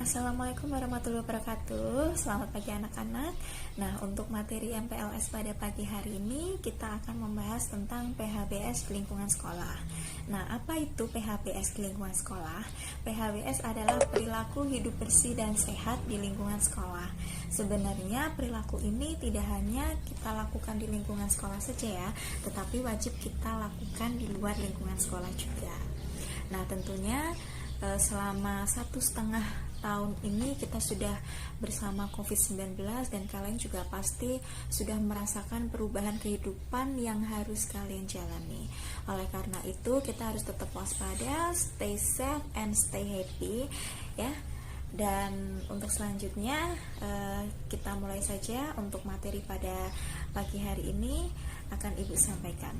Assalamualaikum warahmatullahi wabarakatuh. Selamat pagi anak-anak. Nah, untuk materi MPLS pada pagi hari ini kita akan membahas tentang PHBS di lingkungan sekolah. Nah, apa itu PHBS di lingkungan sekolah? PHBS adalah perilaku hidup bersih dan sehat di lingkungan sekolah. Sebenarnya perilaku ini tidak hanya kita lakukan di lingkungan sekolah saja ya, tetapi wajib kita lakukan di luar lingkungan sekolah juga. Nah, tentunya selama 1,5 tahun ini kita sudah bersama COVID-19 dan kalian juga pasti sudah merasakan perubahan kehidupan yang harus kalian jalani. Oleh karena itu kita harus tetap waspada, stay safe and stay happy ya. Dan untuk selanjutnya kita mulai saja. Untuk materi pada pagi hari ini akan Ibu sampaikan.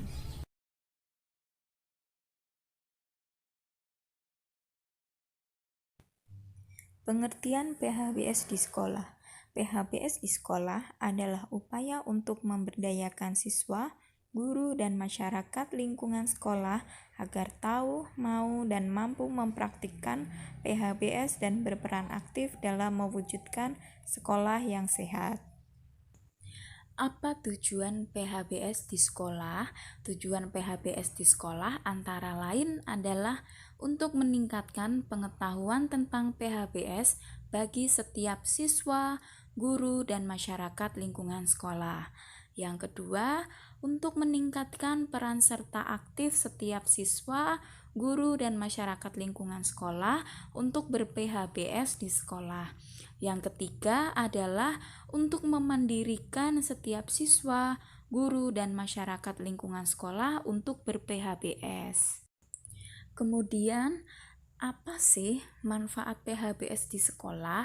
Pengertian PHBS di sekolah. PHBS di sekolah adalah upaya untuk memberdayakan siswa, guru, dan masyarakat lingkungan sekolah agar tahu, mau, dan mampu mempraktikkan PHBS dan berperan aktif dalam mewujudkan sekolah yang sehat. Apa tujuan PHBS di sekolah? Tujuan PHBS di sekolah antara lain adalah untuk meningkatkan pengetahuan tentang PHBS bagi setiap siswa, guru, dan masyarakat lingkungan sekolah. Yang kedua, untuk meningkatkan peran serta aktif setiap siswa, guru, dan masyarakat lingkungan sekolah untuk ber-PHBS di sekolah. Yang ketiga adalah untuk memandirikan setiap siswa, guru, dan masyarakat lingkungan sekolah untuk ber-PHBS. Kemudian, apa sih manfaat PHBS di sekolah?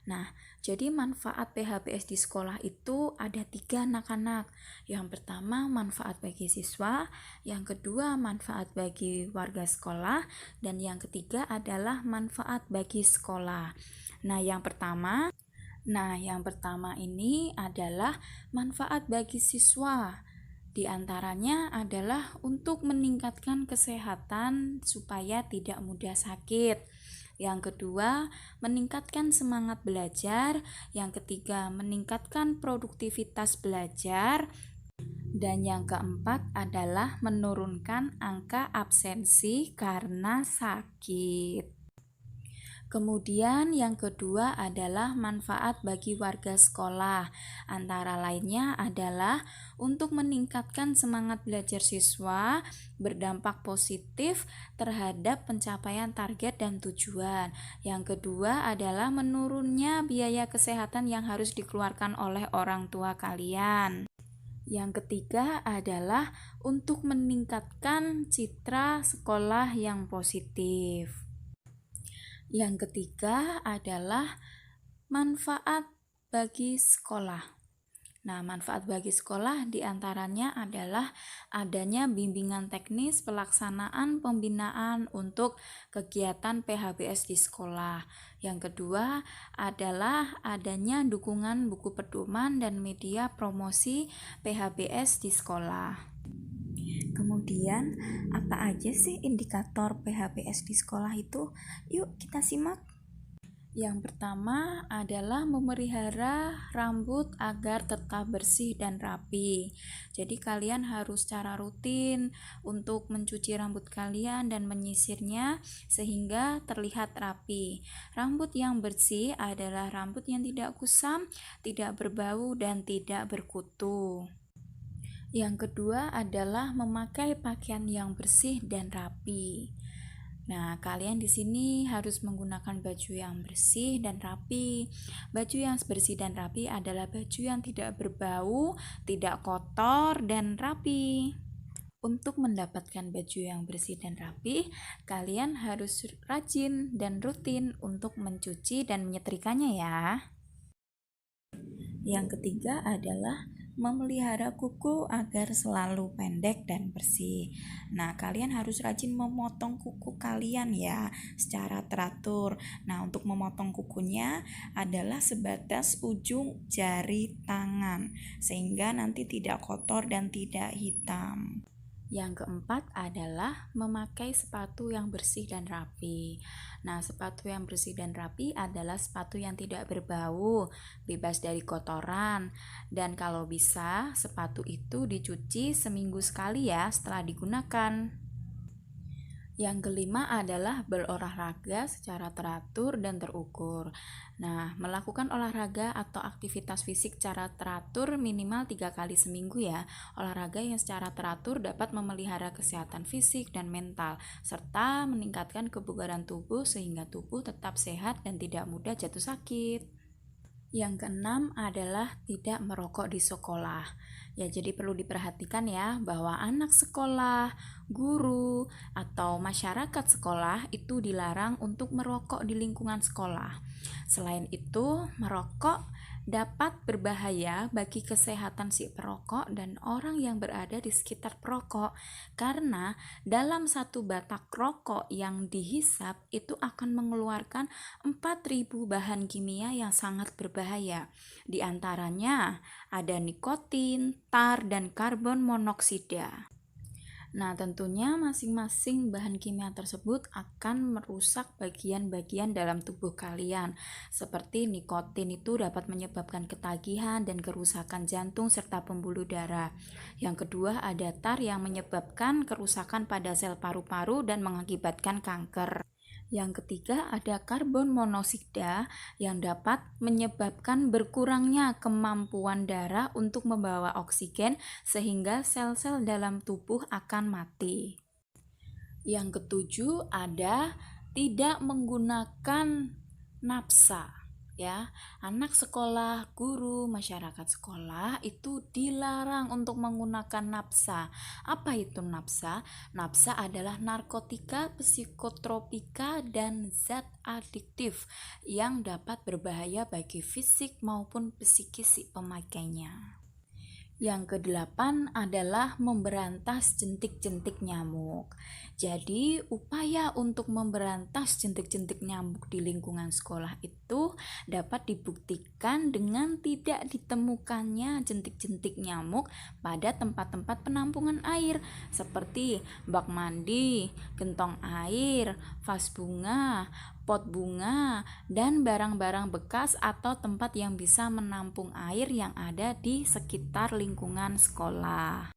Nah, jadi manfaat PHBS di sekolah itu ada 3 anak-anak. Yang pertama manfaat bagi siswa, yang kedua manfaat bagi warga sekolah, dan yang ketiga adalah manfaat bagi sekolah. Nah, yang pertama ini adalah manfaat bagi siswa. Di antaranya adalah untuk meningkatkan kesehatan supaya tidak mudah sakit. Yang kedua, meningkatkan semangat belajar. Yang ketiga, meningkatkan produktivitas belajar. Dan yang keempat adalah menurunkan angka absensi karena sakit. Kemudian yang kedua adalah manfaat bagi warga sekolah. Antara lainnya adalah untuk meningkatkan semangat belajar siswa, berdampak positif terhadap pencapaian target dan tujuan. Yang kedua adalah menurunnya biaya kesehatan yang harus dikeluarkan oleh orang tua kalian. Yang ketiga adalah untuk meningkatkan citra sekolah yang positif. Yang ketiga adalah manfaat bagi sekolah. Nah, manfaat bagi sekolah diantaranya adalah adanya bimbingan teknis pelaksanaan pembinaan untuk kegiatan PHBS di sekolah. Yang kedua adalah adanya dukungan buku pedoman dan media promosi PHBS di sekolah. Kemudian, apa aja sih indikator PHBS di sekolah itu? Yuk kita simak. Yang pertama adalah memelihara rambut agar tetap bersih dan rapi. Jadi kalian harus secara rutin untuk mencuci rambut kalian dan menyisirnya sehingga terlihat rapi. Rambut yang bersih adalah rambut yang tidak kusam, tidak berbau, dan tidak berkutu. Yang kedua adalah memakai pakaian yang bersih dan rapi. Nah, kalian di sini harus menggunakan baju yang bersih dan rapi. Baju yang bersih dan rapi adalah baju yang tidak berbau, tidak kotor, dan rapi. Untuk mendapatkan baju yang bersih dan rapi, kalian harus rajin dan rutin untuk mencuci dan menyetrikanya ya. Yang ketiga adalah memelihara kuku agar selalu pendek dan bersih. Nah, kalian harus rajin memotong kuku kalian ya, secara teratur. Nah, untuk memotong kukunya adalah sebatas ujung jari tangan, sehingga nanti tidak kotor dan tidak hitam. Yang keempat adalah memakai sepatu yang bersih dan rapi. Nah, sepatu yang bersih dan rapi adalah sepatu yang tidak berbau, bebas dari kotoran. Dan kalau bisa, sepatu itu dicuci seminggu sekali ya setelah digunakan. Yang kelima adalah berolahraga secara teratur dan terukur. Nah, melakukan olahraga atau aktivitas fisik secara teratur minimal 3 kali seminggu ya. Olahraga yang secara teratur dapat memelihara kesehatan fisik dan mental, serta meningkatkan kebugaran tubuh sehingga tubuh tetap sehat dan tidak mudah jatuh sakit. Yang keenam adalah tidak merokok di sekolah. Ya, jadi perlu diperhatikan ya bahwa anak sekolah, guru, atau masyarakat sekolah itu dilarang untuk merokok di lingkungan sekolah. Selain itu, merokok dapat berbahaya bagi kesehatan si perokok dan orang yang berada di sekitar perokok karena dalam satu batak rokok yang dihisap itu akan mengeluarkan 4.000 bahan kimia yang sangat berbahaya. Di antaranya ada nikotin, tar, dan karbon monoksida. Nah, tentunya masing-masing bahan kimia tersebut akan merusak bagian-bagian dalam tubuh kalian. Seperti nikotin itu dapat menyebabkan ketagihan dan kerusakan jantung serta pembuluh darah. Yang kedua ada tar yang menyebabkan kerusakan pada sel paru-paru dan mengakibatkan kanker. Yang ketiga ada karbon monoksida yang dapat menyebabkan berkurangnya kemampuan darah untuk membawa oksigen sehingga sel-sel dalam tubuh akan mati. Yang ketujuh ada tidak menggunakan napsa. Ya, anak sekolah, guru, masyarakat sekolah itu dilarang untuk menggunakan napsa. Apa itu napsa? Napsa adalah narkotika, psikotropika, dan zat adiktif yang dapat berbahaya bagi fisik maupun psikis si pemakainya. Yang kedelapan adalah memberantas jentik-jentik nyamuk. Jadi, upaya untuk memberantas jentik-jentik nyamuk di lingkungan sekolah itu dapat dibuktikan dengan tidak ditemukannya jentik-jentik nyamuk pada tempat-tempat penampungan air seperti bak mandi, gentong air, vas bunga, pot bunga, dan barang-barang bekas atau tempat yang bisa menampung air yang ada di sekitar lingkungan sekolah.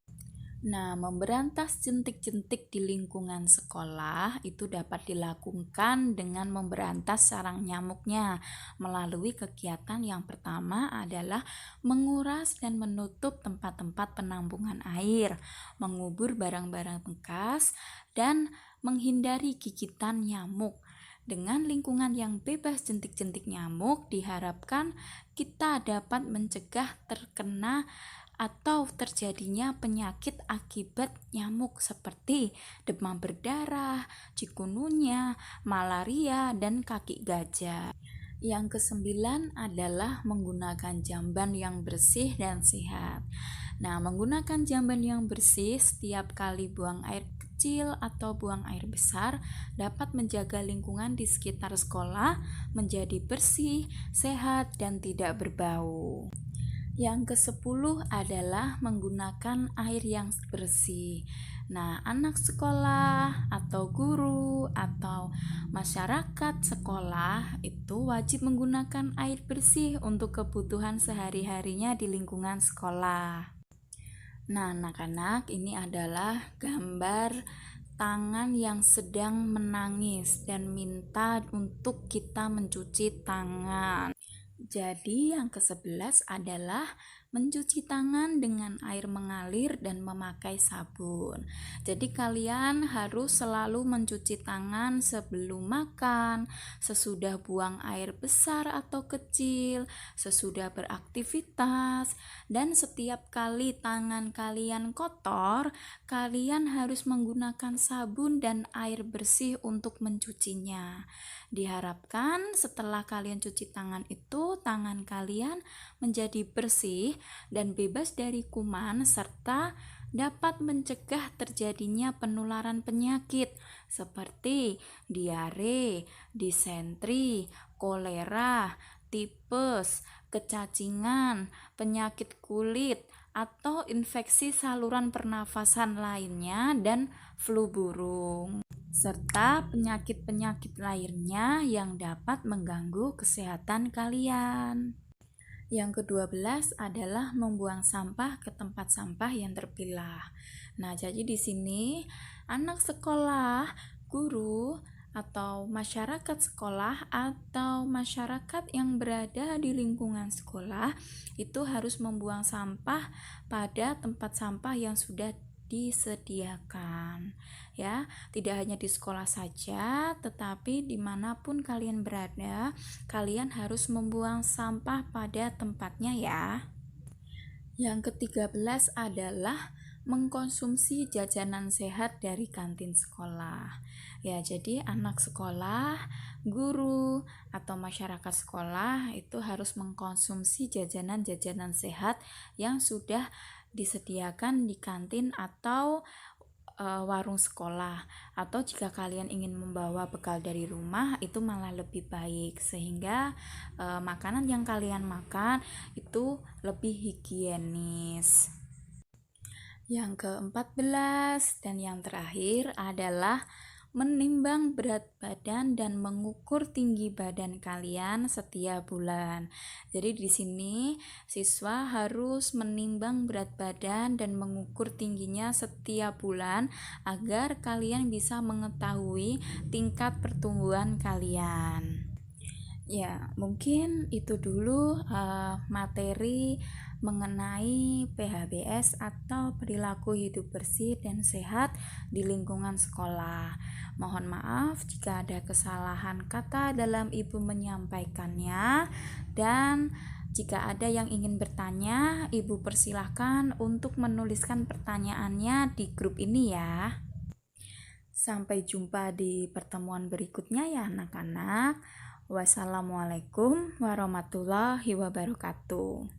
Nah, memberantas jentik-jentik di lingkungan sekolah itu dapat dilakukan dengan memberantas sarang nyamuknya melalui kegiatan yang pertama adalah menguras dan menutup tempat-tempat penampungan air, mengubur barang-barang bekas, dan menghindari gigitan nyamuk. Dengan lingkungan yang bebas jentik-jentik nyamuk, diharapkan kita dapat mencegah terkena atau terjadinya penyakit akibat nyamuk seperti demam berdarah, chikungunya, malaria, dan kaki gajah. Yang kesembilan adalah menggunakan jamban yang bersih dan sehat. Nah, menggunakan jamban yang bersih setiap kali buang air kecil atau buang air besar dapat menjaga lingkungan di sekitar sekolah menjadi bersih, sehat, dan tidak berbau. Yang ke-10 adalah menggunakan air yang bersih. Nah, anak sekolah atau guru atau masyarakat sekolah itu wajib menggunakan air bersih untuk kebutuhan sehari-harinya di lingkungan sekolah. Nah, anak-anak, ini adalah gambar tangan yang sedang menangis dan minta untuk kita mencuci tangan. Jadi yang ke-11 adalah mencuci tangan dengan air mengalir dan memakai sabun. Jadi kalian harus selalu mencuci tangan sebelum makan, sesudah buang air besar atau kecil, sesudah beraktivitas, dan setiap kali tangan kalian kotor, kalian harus menggunakan sabun dan air bersih untuk mencucinya. Diharapkan setelah kalian cuci tangan itu, tangan kalian menjadi bersih dan bebas dari kuman serta dapat mencegah terjadinya penularan penyakit seperti diare, disentri, kolera, tipes, kecacingan, penyakit kulit, atau infeksi saluran pernafasan lainnya dan flu burung, serta penyakit-penyakit lainnya yang dapat mengganggu kesehatan kalian. Yang ke-12 adalah membuang sampah ke tempat sampah yang terpilah. Nah, jadi di sini anak sekolah, guru, atau masyarakat sekolah atau masyarakat yang berada di lingkungan sekolah itu harus membuang sampah pada tempat sampah yang sudah disediakan, ya. Tidak hanya di sekolah saja, tetapi dimanapun kalian berada, kalian harus membuang sampah pada tempatnya, ya. Yang ke-13 adalah mengkonsumsi jajanan sehat dari kantin sekolah. Ya, jadi anak sekolah, guru, atau masyarakat sekolah itu harus mengkonsumsi jajanan-jajanan sehat yang sudah disediakan di kantin atau warung sekolah, atau jika kalian ingin membawa bekal dari rumah itu malah lebih baik, sehingga makanan yang kalian makan itu lebih higienis. Yang ke-14 dan yang terakhir adalah menimbang berat badan dan mengukur tinggi badan kalian setiap bulan. Jadi di sini siswa harus menimbang berat badan dan mengukur tingginya setiap bulan agar kalian bisa mengetahui tingkat pertumbuhan kalian. Ya, mungkin itu dulu materi mengenai PHBS atau perilaku hidup bersih dan sehat di lingkungan sekolah. Mohon maaf jika ada kesalahan kata dalam Ibu menyampaikannya, dan jika ada yang ingin bertanya, Ibu persilahkan untuk menuliskan pertanyaannya di grup ini ya. Sampai jumpa di pertemuan berikutnya ya anak-anak. Wassalamualaikum warahmatullahi wabarakatuh.